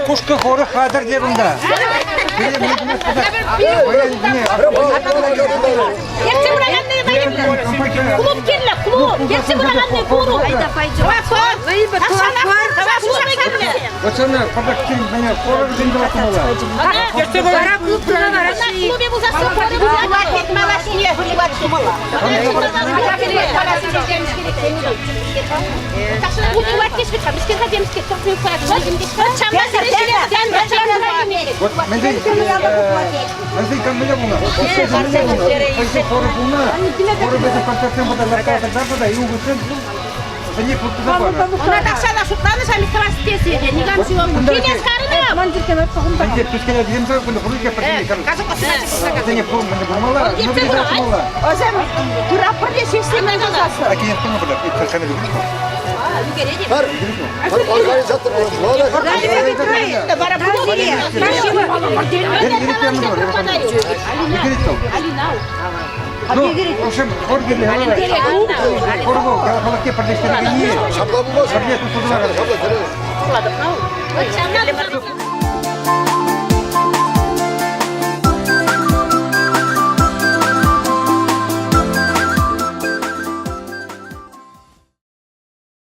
Kuşka koru kader diye bunda. Gerçi buradan ne bayım? Kulüp kirli, kulüp. Gerçi buradan ne kulüp? Ayda paycı. Var. Başına kapak kim bana koru dinle bakmalı. Gerçi para kulüp da var. Kulübü buzası koru buzası. Gitme başlıyor. Kulüp açmalı. Taşına kulüp var keşke. Miskin kadem miskin. Çok büyük para. Çamda Nanti kan benda bunga. Paisa koru bunga. Koru benda kontraksyon pada lakar pada iu bukan. Banyak putus apa? Ona taksana şutlarını sen mitras tesi. Nigam şu an. Kines karına. Manjur kemer pahum. Banyak terus kena diam tu pun perlu kita pergi kan. Kasuk kasuk. Katanya pun mana bermula. Nabi kita semula. O zaman kurapır diye sistemden kazası. Aki yang pun pada kita kena dulu. Organizator olmalı. Para puluh dia. No, usah kor gini. Kor bo, kalau kita pergi sekarang ini. Şapka bu boş. Pergi tu sudah. Şapka. Çamlar.